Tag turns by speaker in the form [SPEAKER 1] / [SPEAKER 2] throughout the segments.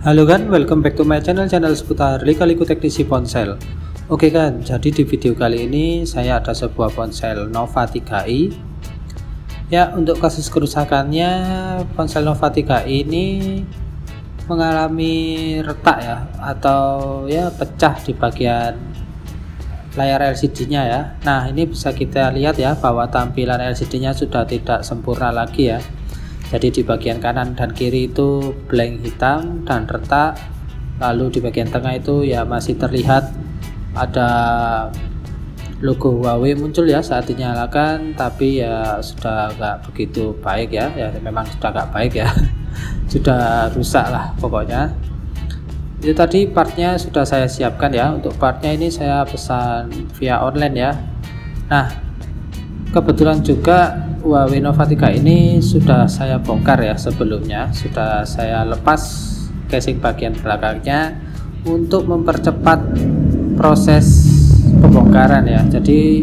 [SPEAKER 1] Halo kan, welcome back to my channel seputar lika-liku teknisi ponsel. Oke kan, jadi di video kali ini saya ada sebuah ponsel Nova 3i. Ya, untuk kasus kerusakannya, ponsel Nova 3i ini mengalami retak ya, atau ya pecah di bagian layar LCD-nya ya. Nah, ini bisa kita lihat ya bahwa tampilan LCD-nya sudah tidak sempurna lagi ya. Jadi di bagian kanan dan kiri itu blank hitam dan retak, lalu di bagian tengah itu ya masih terlihat ada logo Huawei muncul ya saat dinyalakan, tapi ya sudah nggak begitu baik ya, memang sudah nggak baik ya. Sudah rusak lah pokoknya. Itu tadi partnya sudah saya siapkan ya. Untuk partnya ini saya pesan via online ya. Nah, kebetulan juga Huawei Nova 3 ini sudah saya bongkar ya sebelumnya, sudah saya lepas casing bagian belakangnya untuk mempercepat proses pembongkaran ya. Jadi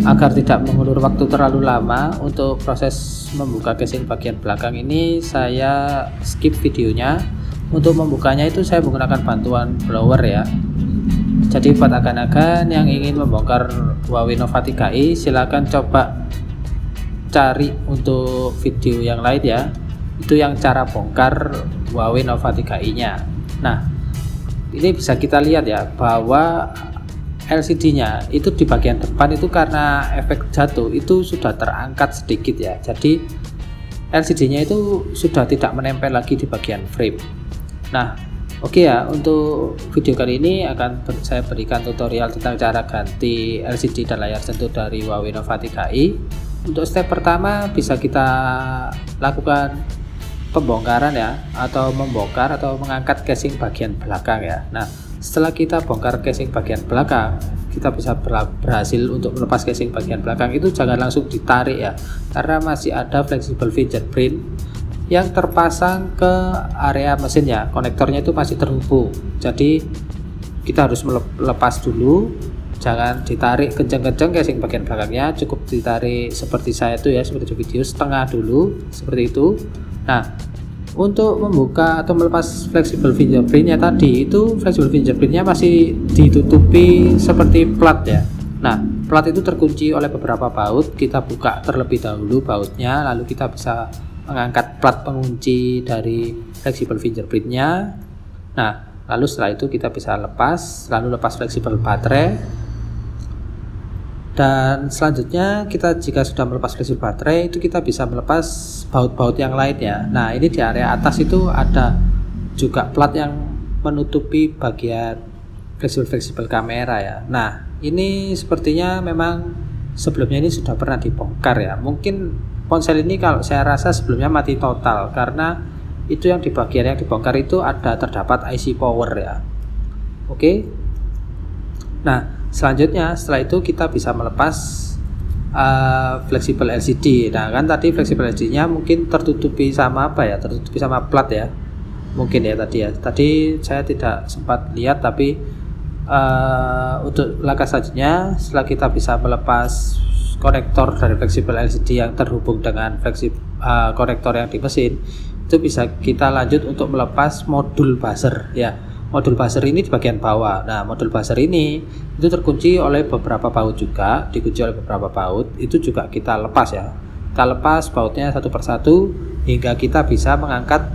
[SPEAKER 1] agar tidak mengulur waktu terlalu lama untuk proses membuka casing bagian belakang ini, saya skip videonya. Untuk membukanya itu saya menggunakan bantuan blower ya. Jadi buat agan-agan yang ingin membongkar Huawei Nova 3i, silahkan coba cari untuk video yang lain ya, itu yang cara bongkar Huawei Nova 3i nya. Nah, ini bisa kita lihat ya bahwa LCD nya itu di bagian depan itu karena efek jatuh itu sudah terangkat sedikit ya, jadi LCD nya itu sudah tidak menempel lagi di bagian frame. Nah, oke ya, untuk video kali ini akan saya berikan tutorial tentang cara ganti LCD dan layar sentuh dari Huawei Nova 3i. Untuk step pertama bisa kita lakukan pembongkaran ya, atau membongkar atau mengangkat casing bagian belakang ya. Nah, setelah kita bongkar casing bagian belakang, kita bisa berhasil untuk melepas casing bagian belakang. Itu jangan langsung ditarik ya, karena masih ada flexible fingerprint yang terpasang ke area mesinnya, konektornya itu masih terhubung. Jadi kita harus melepas dulu. Jangan ditarik kencang-kencang casing bagian belakangnya, cukup ditarik seperti saya itu ya, seperti di video, setengah dulu seperti itu. Nah, untuk membuka atau melepas flexible fingerprintnya tadi, itu flexible fingerprintnya masih ditutupi seperti plat ya. Nah, plat itu terkunci oleh beberapa baut. Kita buka terlebih dahulu bautnya, lalu kita bisa mengangkat plat pengunci dari flexible fingerprintnya. Nah, lalu setelah itu kita bisa lepas, lalu lepas fleksibel baterai. Dan selanjutnya kita jika sudah melepas fleksibel baterai, itu kita bisa melepas baut-baut yang lain ya. Nah, ini di area atas itu ada juga plat yang menutupi bagian fleksibel kamera ya. Nah, ini sepertinya memang sebelumnya ini sudah pernah dibongkar ya. Mungkin ponsel ini kalau saya rasa sebelumnya mati total, karena itu yang di bagian yang dibongkar itu ada terdapat IC power ya. Oke. Nah, selanjutnya setelah itu kita bisa melepas fleksibel LCD. Nah, kan tadi fleksibel LCD nya mungkin tertutupi sama apa ya, tertutupi sama plat ya, mungkin ya tadi ya. Tadi saya tidak sempat lihat, tapi untuk langkah selanjutnya setelah kita bisa melepas konektor dari fleksibel LCD yang terhubung dengan konektor yang di mesin, itu bisa kita lanjut untuk melepas modul buzzer ya. Modul buzzer ini di bagian bawah. Nah, modul buzzer ini itu terkunci oleh beberapa baut juga, dikunci oleh beberapa baut. Itu juga kita lepas ya. Kita lepas bautnya satu persatu hingga kita bisa mengangkat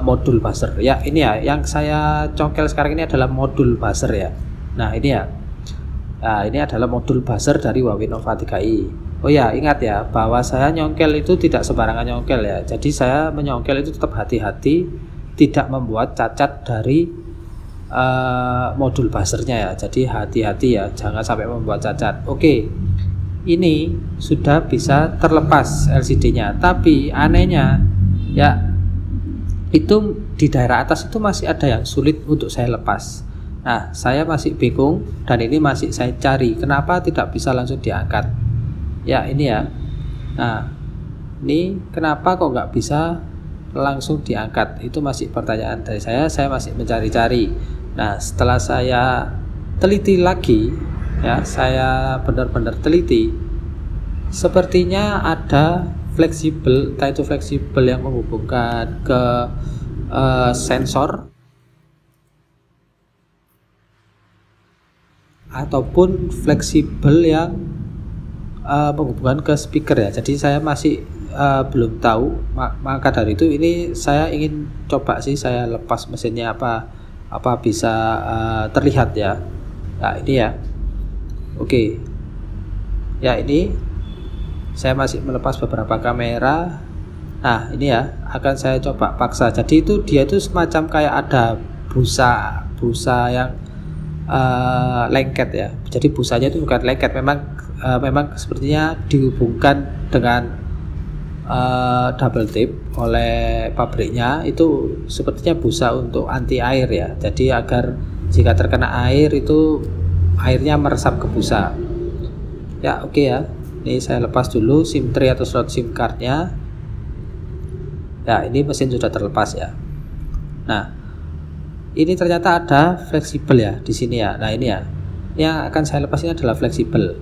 [SPEAKER 1] modul buzzer. Ya, ini ya yang saya congkel sekarang ini adalah modul buzzer ya. Nah, ini ya. Nah, ini adalah modul buzzer dari Huawei Nova 3i. Oh ya, ingat ya bahwa saya nyongkel itu tidak sembarangan nyongkel ya. Jadi saya menyongkel itu tetap hati-hati, tidak membuat cacat dari modul buzzernya ya. Jadi hati-hati ya, jangan sampai membuat cacat. Oke, ini sudah bisa terlepas LCD-nya. Tapi anehnya ya, itu di daerah atas itu masih ada yang sulit untuk saya lepas. Nah, saya masih bingung dan ini masih saya cari kenapa tidak bisa langsung diangkat. Ya, ini ya. Nah, ini kenapa kok nggak bisa langsung diangkat, itu masih pertanyaan dari saya masih mencari-cari. Nah, setelah saya teliti lagi ya, saya benar-benar teliti, sepertinya ada fleksibel, entah itu fleksibel yang menghubungkan ke sensor ataupun fleksibel yang menghubungkan ke speaker ya. Jadi saya masih belum tahu, maka dari itu ini saya ingin coba sih, saya lepas mesinnya apa bisa terlihat ya. Nah ini ya, oke ya, ini saya masih melepas beberapa kamera. Nah ini ya, akan saya coba paksa. Jadi itu dia itu semacam kayak ada busa yang lengket ya. Jadi busanya itu bukan lengket, memang sepertinya dihubungkan dengan double tip oleh pabriknya. Itu sepertinya busa untuk anti air ya. Jadi agar jika terkena air itu airnya meresap ke busa. Ya oke ya. Ini saya lepas dulu SIM tray atau slot SIM cardnya. Ya ini mesin sudah terlepas ya. Nah ini ternyata ada fleksibel ya di sini ya. Nah ini ya, yang akan saya lepas ini adalah fleksibel.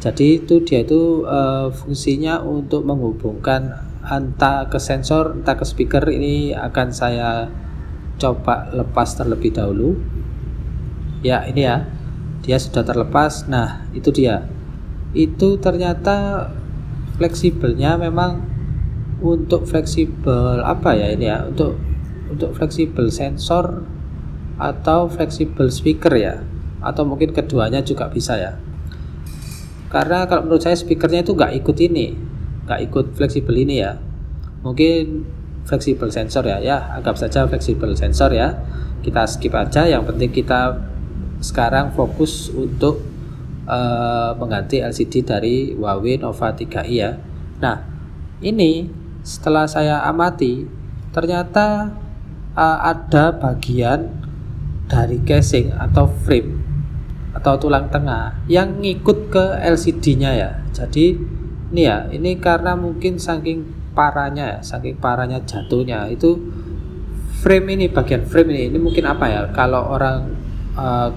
[SPEAKER 1] Jadi itu dia itu fungsinya untuk menghubungkan entah ke sensor entah ke speaker. Ini akan saya coba lepas terlebih dahulu. Ya ini ya, dia sudah terlepas. Nah itu dia. Itu ternyata fleksibelnya memang untuk fleksibel apa ya ini ya, untuk fleksibel sensor atau fleksibel speaker ya, atau mungkin keduanya juga bisa ya. Karena kalau menurut saya speakernya itu nggak ikut fleksibel ini ya. Mungkin fleksibel sensor ya, anggap saja fleksibel sensor ya. Kita skip aja. Yang penting kita sekarang fokus untuk mengganti LCD dari Huawei Nova 3i ya. Nah ini setelah saya amati ternyata ada bagian dari casing atau frame atau tulang tengah yang ngikut ke LCD-nya ya. Jadi ini ya, ini karena mungkin saking parahnya jatuhnya itu frame ini, bagian frame ini mungkin apa ya, kalau orang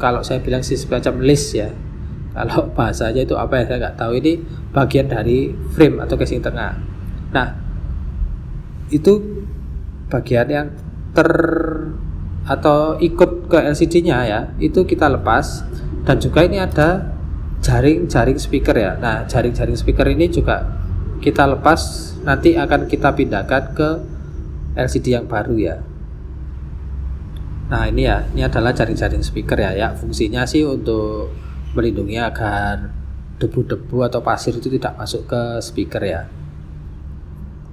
[SPEAKER 1] kalau saya bilang sih semacam list ya, kalau bahasanya itu apa ya saya nggak tahu. Ini bagian dari frame atau casing tengah. Nah itu bagian yang atau ikut ke LCD-nya ya, itu kita lepas. Dan juga ini ada jaring speaker ya. Nah jaring speaker ini juga kita lepas, nanti akan kita pindahkan ke LCD yang baru ya. Nah ini ya, ini adalah jaring speaker ya. Fungsinya sih untuk melindungi agar debu-debu atau pasir itu tidak masuk ke speaker ya.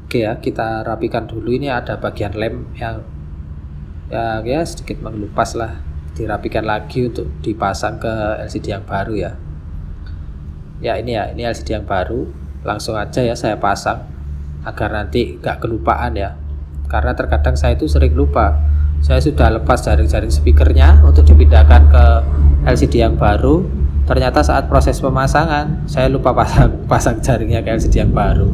[SPEAKER 1] Oke ya, kita rapikan dulu. Ini ada bagian lem yang ya sedikit mengelupas lah, dirapikan lagi untuk dipasang ke LCD yang baru ya. Ya ini LCD yang baru, langsung aja ya saya pasang agar nanti gak kelupaan ya. Karena terkadang saya itu sering lupa. Saya sudah lepas jaring speakernya untuk dipindahkan ke LCD yang baru. Ternyata saat proses pemasangan saya lupa pasang jaringnya ke LCD yang baru.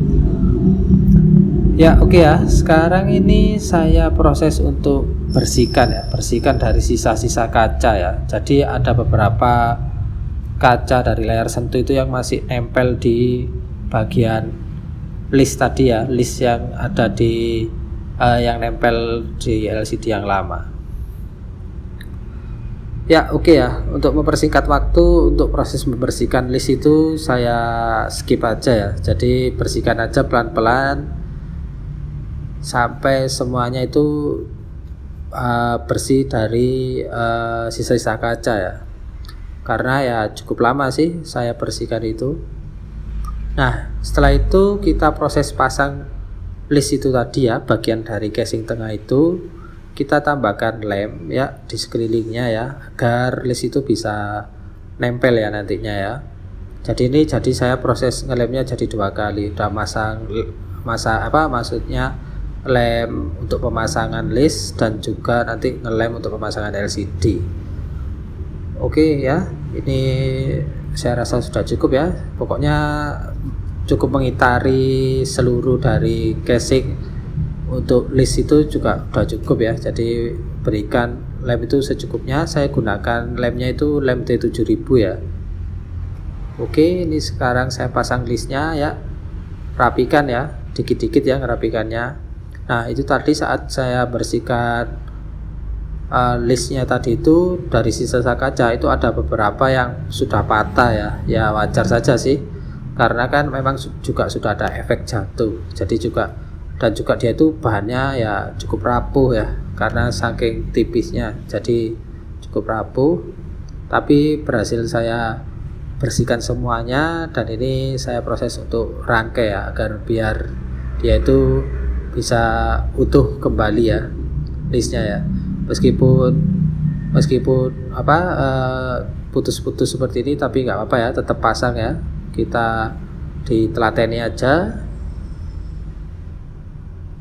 [SPEAKER 1] Ya oke ya, sekarang ini saya proses untuk bersihkan dari sisa-sisa kaca ya. Jadi ada beberapa kaca dari layar sentuh itu yang masih nempel di bagian list tadi ya, list yang ada di yang nempel di LCD yang lama. Ya oke ya, untuk mempersingkat waktu untuk proses membersihkan list itu saya skip aja ya. Jadi bersihkan aja pelan-pelan sampai semuanya itu bersih dari sisa-sisa kaca ya. Karena ya cukup lama sih saya bersihkan itu. Nah setelah itu kita proses pasang list itu tadi ya, bagian dari casing tengah itu kita tambahkan lem ya di sekelilingnya ya, agar list itu bisa nempel ya nantinya ya. Jadi saya proses ngelemnya jadi 2 kali. Udah maksudnya lem untuk pemasangan list dan juga nanti ngelem untuk pemasangan LCD. Oke ya, ini saya rasa sudah cukup ya. Pokoknya cukup mengitari seluruh dari casing untuk list itu juga sudah cukup ya. Jadi berikan lem itu secukupnya. Saya gunakan lemnya itu lem T7000 ya. Oke, ini sekarang saya pasang listnya ya. Rapikan ya, dikit-dikit ya ngerapikannya. Nah, itu tadi saat saya bersihkan listnya tadi itu, dari sisa kaca itu ada beberapa yang sudah patah ya. Ya wajar saja sih, karena kan memang juga sudah ada efek jatuh. Jadi juga dia itu bahannya ya cukup rapuh ya, karena saking tipisnya jadi cukup rapuh. Tapi berhasil saya bersihkan semuanya, dan ini saya proses untuk rangkai ya, agar biar dia itu bisa utuh kembali ya listnya ya, meskipun putus-putus seperti ini, tapi nggak apa-apa ya, tetap pasang ya, kita ditelateni aja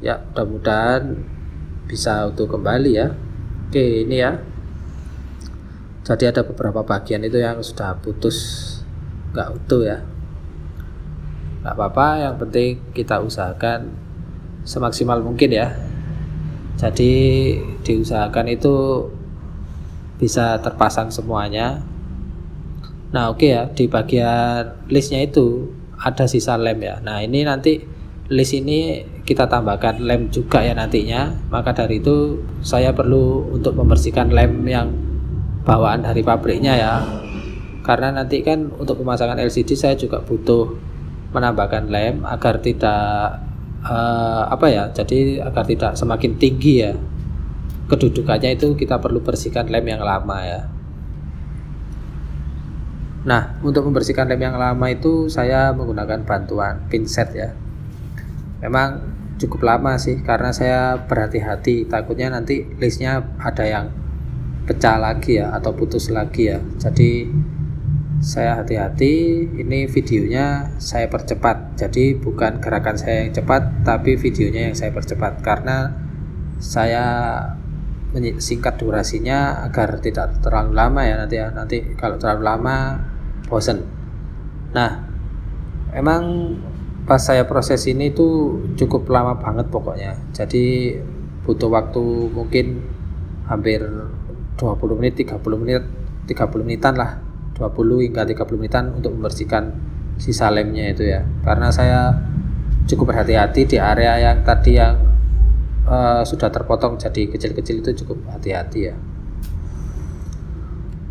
[SPEAKER 1] ya, mudah-mudahan bisa utuh kembali ya. Oke, ini ya, jadi ada beberapa bagian itu yang sudah putus, nggak utuh ya, nggak apa-apa, yang penting kita usahakan semaksimal mungkin ya. Jadi diusahakan itu bisa terpasang semuanya. Nah oke ya, di bagian listnya itu ada sisa lem ya. Nah ini nanti list ini kita tambahkan lem juga ya nantinya. Maka dari itu saya perlu untuk membersihkan lem yang bawaan dari pabriknya ya, karena nanti kan untuk pemasangan LCD saya juga butuh menambahkan lem agar tidak jadi agar tidak semakin tinggi ya kedudukannya, itu kita perlu bersihkan lem yang lama ya. Nah, untuk membersihkan lem yang lama itu saya menggunakan bantuan pinset ya. Memang cukup lama sih, karena saya berhati-hati, takutnya nanti listnya ada yang pecah lagi ya, atau putus lagi ya. Jadi saya hati-hati, ini videonya saya percepat, jadi bukan gerakan saya yang cepat, tapi videonya yang saya percepat, karena saya singkat durasinya agar tidak terlalu lama ya nanti kalau terlalu lama bosen. Nah emang pas saya proses ini tuh cukup lama banget pokoknya, jadi butuh waktu mungkin hampir 20 menit 30 menitan lah, 20 hingga 30 menitan untuk membersihkan sisa lemnya itu ya, karena saya cukup berhati-hati di area yang tadi yang sudah terpotong jadi kecil-kecil, itu cukup hati-hati ya.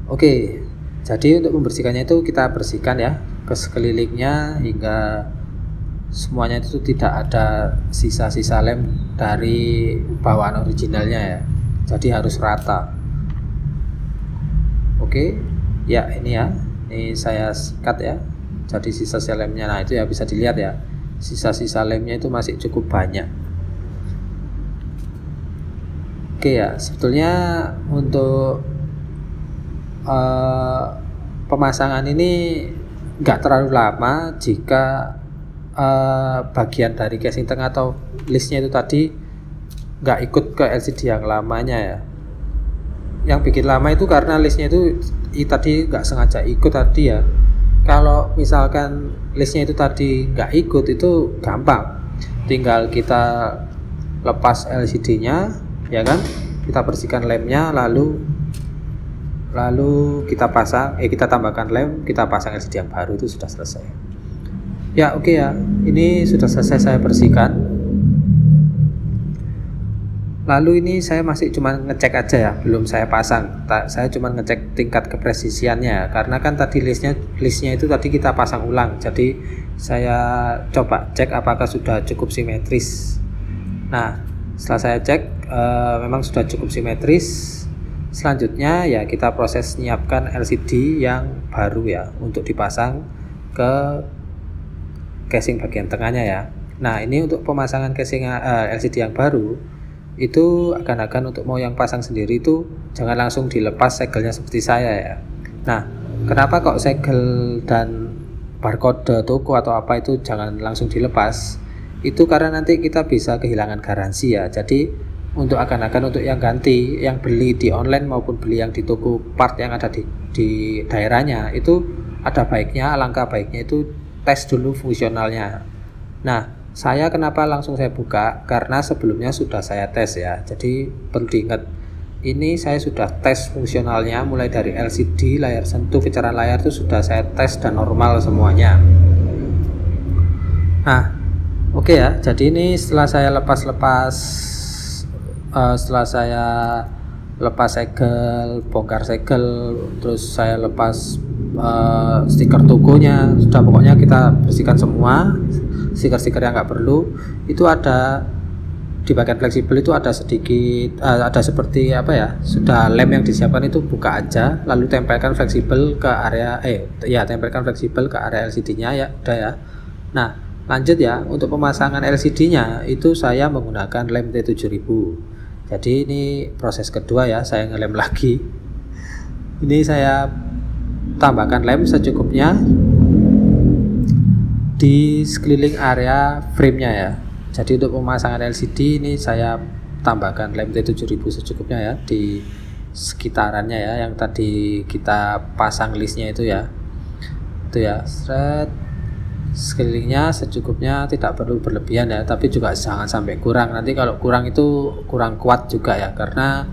[SPEAKER 1] Oke, jadi untuk membersihkannya itu kita bersihkan ya ke sekelilingnya hingga semuanya itu tidak ada sisa-sisa lem dari bawaan originalnya ya, jadi harus rata. Oke ya, ini ya, ini saya sikat ya, jadi sisa-sisa lemnya. Nah itu ya bisa dilihat ya, sisa-sisa lemnya itu masih cukup banyak. Oke ya, sebetulnya untuk pemasangan ini nggak terlalu lama jika bagian dari casing tengah atau listnya itu tadi nggak ikut ke LCD yang lamanya ya. Yang bikin lama itu karena listnya itu tadi nggak sengaja ikut tadi ya. Kalau misalkan listnya itu tadi nggak ikut, itu gampang, tinggal kita lepas LCD-nya ya kan, kita bersihkan lemnya, lalu kita pasang, kita tambahkan lem, kita pasang LCD yang baru, itu sudah selesai ya. Oke ya, ini sudah selesai saya bersihkan. Lalu ini saya masih cuma ngecek aja ya, belum saya pasang. Saya cuma ngecek tingkat kepresisiannya, karena kan tadi listnya itu tadi kita pasang ulang, jadi saya coba cek apakah sudah cukup simetris. Nah setelah saya cek memang sudah cukup simetris. Selanjutnya ya kita proses nyiapkan LCD yang baru ya, untuk dipasang ke casing bagian tengahnya ya. Nah ini untuk pemasangan casing LCD yang baru itu akan untuk mau yang pasang sendiri itu jangan langsung dilepas segelnya seperti saya ya. Nah kenapa kok segel dan barcode toko atau apa itu jangan langsung dilepas? Itu karena nanti kita bisa kehilangan garansi ya. Jadi untuk untuk yang ganti, yang beli di online maupun beli yang di toko part yang ada di daerahnya, itu ada baiknya, alangkah baiknya itu tes dulu fungsionalnya. Nah saya kenapa langsung saya buka, karena sebelumnya sudah saya tes ya. Jadi perlu diingat, ini saya sudah tes fungsionalnya mulai dari LCD, layar sentuh, pencerahan layar itu sudah saya tes dan normal semuanya. Nah Oke ya, jadi ini setelah saya lepas segel, bongkar segel, terus saya lepas stiker tokonya, sudah pokoknya kita bersihkan semua stiker-stiker yang nggak perlu. Itu ada di bagian fleksibel itu ada sedikit ada seperti apa ya, sudah lem yang disiapkan itu buka aja, lalu tempelkan fleksibel ke area tempelkan fleksibel ke area LCD-nya ya, udah ya. Nah, lanjut ya, untuk pemasangan LCD-nya itu saya menggunakan lem T7000. Jadi ini proses kedua ya, saya ngelem lagi. Ini saya tambahkan lem secukupnya di sekeliling area frame-nya ya. Jadi untuk pemasangan LCD ini saya tambahkan lem T7000 secukupnya ya, di sekitarannya ya, yang tadi kita pasang listnya itu ya. Itu ya, sekelilingnya secukupnya, tidak perlu berlebihan ya, tapi juga jangan sampai kurang. Nanti kalau kurang itu kurang kuat juga ya, karena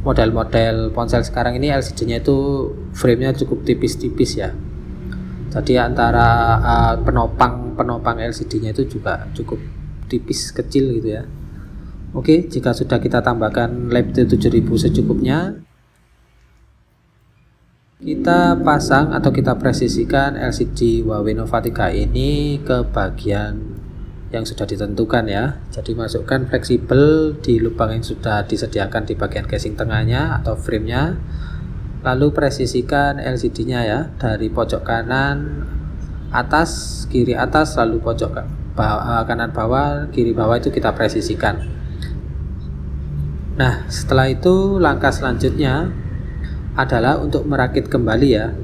[SPEAKER 1] model-model ponsel sekarang ini LCD-nya itu frame-nya cukup tipis-tipis ya. Jadi antara penopang LCD-nya itu juga cukup tipis, kecil gitu ya. Oke, jika sudah kita tambahkan lem T7000 secukupnya, kita pasang atau kita presisikan LCD Huawei Nova 3 ini ke bagian yang sudah ditentukan ya. Jadi masukkan fleksibel di lubang yang sudah disediakan di bagian casing tengahnya atau frame-nya. Lalu presisikan LCD-nya ya, dari pojok kanan atas, kiri atas, lalu pojok kanan bawah, kiri bawah itu kita presisikan. Nah, setelah itu langkah selanjutnya adalah untuk merakit kembali ya.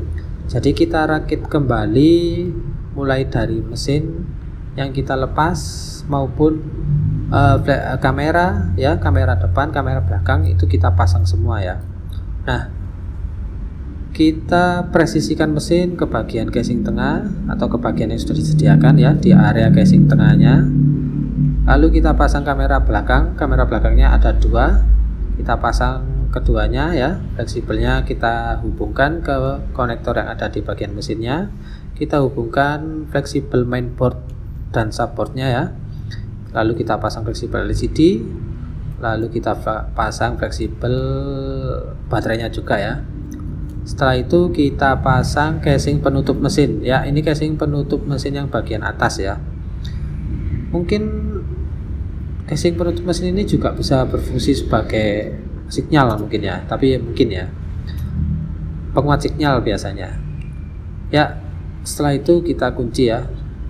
[SPEAKER 1] Jadi kita rakit kembali mulai dari mesin yang kita lepas maupun kamera ya, kamera depan, kamera belakang itu kita pasang semua ya. Nah, kita presisikan mesin ke bagian casing tengah atau ke bagian yang sudah disediakan ya, di area casing tengahnya. Lalu kita pasang kamera belakang. Kamera belakangnya ada dua, kita pasang keduanya ya, fleksibelnya kita hubungkan ke konektor yang ada di bagian mesinnya. Kita hubungkan fleksibel mainboard dan subboardnya ya, lalu kita pasang fleksibel LCD, lalu kita pasang fleksibel baterainya juga ya. Setelah itu kita pasang casing penutup mesin ya, ini casing penutup mesin yang bagian atas ya. Mungkin casing penutup mesin ini juga bisa berfungsi sebagai sinyal mungkin ya, tapi mungkin ya penguat sinyal biasanya ya. Setelah itu kita kunci ya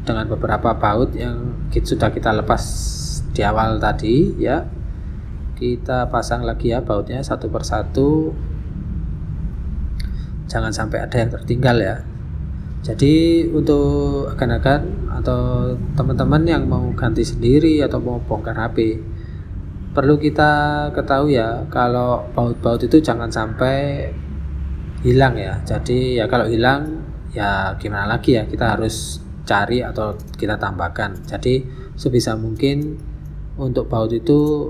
[SPEAKER 1] dengan beberapa baut yang sudah kita lepas di awal tadi ya. Kita pasang lagi ya bautnya satu persatu, jangan sampai ada yang tertinggal ya. Jadi untuk agan-agan atau teman-teman yang mau ganti sendiri atau mau bongkar HP, perlu kita ketahui ya, kalau baut-baut itu jangan sampai hilang ya. Jadi ya kalau hilang ya gimana lagi ya, kita harus cari atau kita tambahkan. Jadi sebisa mungkin untuk baut itu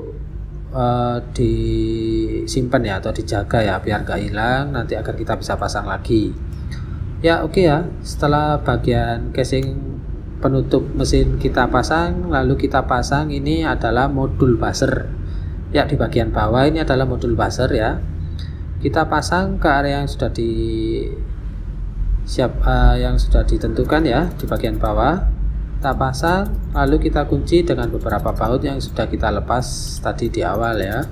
[SPEAKER 1] disimpan ya atau dijaga ya, biar gak hilang nanti agar kita bisa pasang lagi ya. Oke ya, setelah bagian casing penutup mesin kita pasang, lalu kita pasang ini adalah modul buzzer ya, di bagian bawah ini adalah modul buzzer ya. Kita pasang ke area yang sudah yang sudah ditentukan ya, di bagian bawah kita pasang, lalu kita kunci dengan beberapa baut yang sudah kita lepas tadi di awal ya.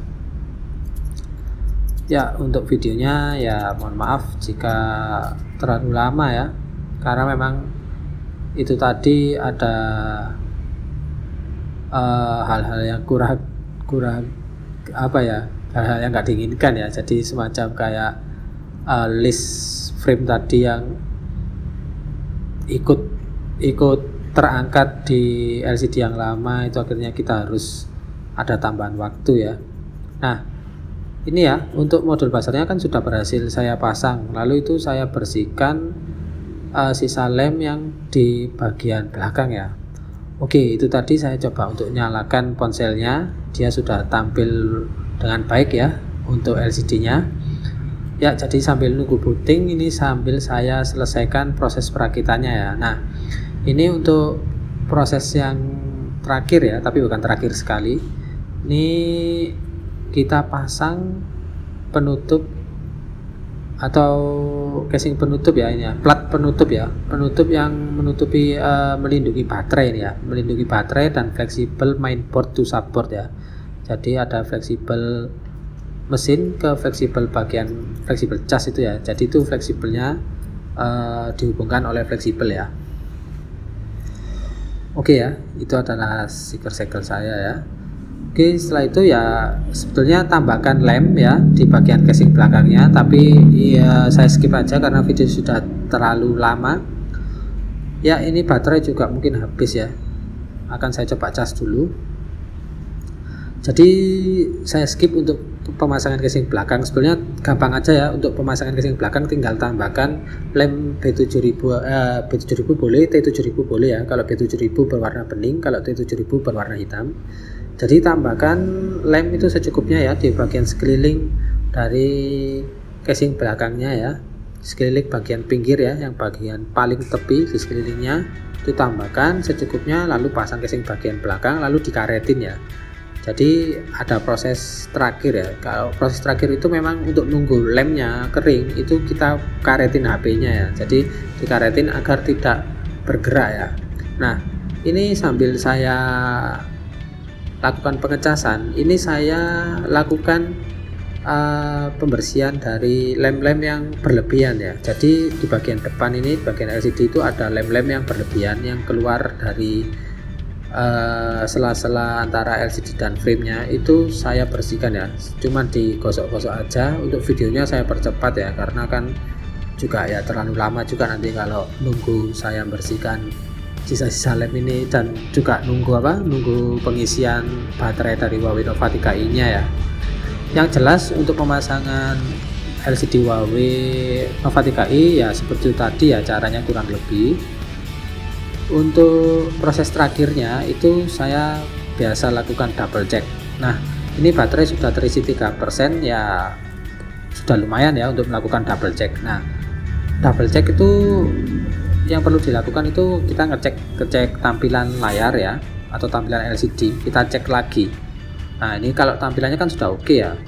[SPEAKER 1] Ya, untuk videonya ya mohon maaf jika terlalu lama ya, karena memang itu tadi ada hal-hal yang kurang apa ya, hal-hal yang nggak diinginkan ya. Jadi semacam kayak list frame tadi yang ikut terangkat di LCD yang lama, itu akhirnya kita harus ada tambahan waktu ya. Nah, ini ya untuk modul buzzernya kan sudah berhasil saya pasang, lalu itu saya bersihkan sisa lem yang di bagian belakang ya. Oke, itu tadi saya coba untuk nyalakan ponselnya, dia sudah tampil dengan baik ya untuk LCD-nya. Ya, jadi sambil nunggu booting ini sambil saya selesaikan proses perakitannya ya. Nah, ini untuk proses yang terakhir ya, tapi bukan terakhir sekali. Ini kita pasang penutup atau casing penutup ya, ini ya, plat penutup ya, penutup yang menutupi melindungi baterai ini ya, melindungi baterai dan fleksibel mainboard to subboard ya. Jadi ada fleksibel mesin ke fleksibel bagian fleksibel cas itu ya. Jadi itu fleksibelnya dihubungkan oleh fleksibel ya. Oke ya, itu adalah segel saya ya. Oke, setelah itu ya sebetulnya tambahkan lem ya di bagian casing belakangnya, tapi ya saya skip aja karena video sudah terlalu lama. Ya, ini baterai juga mungkin habis ya. Akan saya coba cas dulu. Jadi saya skip untuk pemasangan casing belakang. Sebenarnya gampang aja ya, untuk pemasangan casing belakang tinggal tambahkan lem B7000 B7000 boleh, T7000 boleh ya. Kalau B7000 berwarna bening, kalau T7000 berwarna hitam. Jadi tambahkan lem itu secukupnya ya di bagian sekeliling dari casing belakangnya ya, sekeliling bagian pinggir ya, yang bagian paling tepi di sekelilingnya itu tambahkan secukupnya, lalu pasang casing bagian belakang, lalu dikaretin ya. Jadi ada proses terakhir ya. Kalau proses terakhir itu memang untuk nunggu lemnya kering, itu kita karetin HP-nya ya. Jadi dikaretin agar tidak bergerak ya. Nah, ini sambil saya lakukan pengecasan, ini saya lakukan pembersihan dari lem-lem yang berlebihan ya. Jadi di bagian depan ini, bagian LCD itu ada lem-lem yang berlebihan yang keluar dari sela-sela antara LCD dan framenya, itu saya bersihkan ya. Cuma digosok-gosok aja. Untuk videonya saya percepat ya, karena kan juga ya terlalu lama juga nanti kalau nunggu saya bersihkan sisa-sisa lem ini, dan juga nunggu pengisian baterai dari Huawei Nova 3i nya ya. Yang jelas untuk pemasangan LCD Huawei Nova 3i ya seperti tadi ya caranya kurang lebih. Untuk proses terakhirnya itu saya biasa lakukan double check. Nah, ini baterai sudah terisi 3% ya, sudah lumayan ya untuk melakukan double check. Nah, double check itu yang perlu dilakukan itu kita ngecek tampilan layar ya, atau tampilan LCD, kita cek lagi. Nah, ini kalau tampilannya kan sudah oke ya.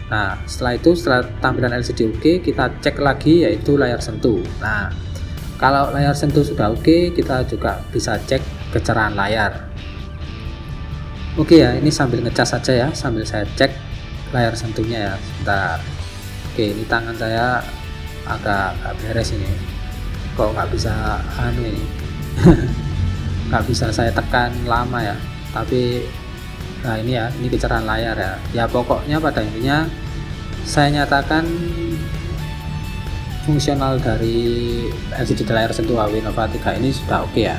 [SPEAKER 1] Nah, setelah tampilan LCD oke, kita cek lagi yaitu layar sentuh. Nah, kalau layar sentuh sudah oke, kita juga bisa cek kecerahan layar. Oke ya, ini sambil ngecas saja ya, sambil saya cek layar sentuhnya ya. Sebentar. Oke, ini tangan saya agak beres ini. Kok nggak bisa ini nggak bisa saya tekan lama ya, tapi nah ini ya, ini kecerahan layar ya. Ya pokoknya pada intinya saya nyatakan fungsional dari LCD layar sentuh Huawei Nova 3 ini sudah oke ya.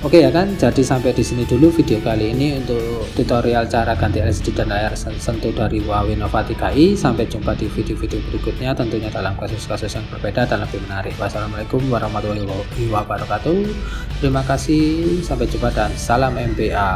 [SPEAKER 1] Oke ya kan, jadi sampai di sini dulu video kali ini untuk tutorial cara ganti LCD dan layar sentuh dari Huawei Nova 3i. Sampai jumpa di video-video berikutnya, tentunya dalam kasus-kasus yang berbeda dan lebih menarik. Wassalamualaikum warahmatullahi wabarakatuh. Terima kasih, sampai jumpa dan salam MBA.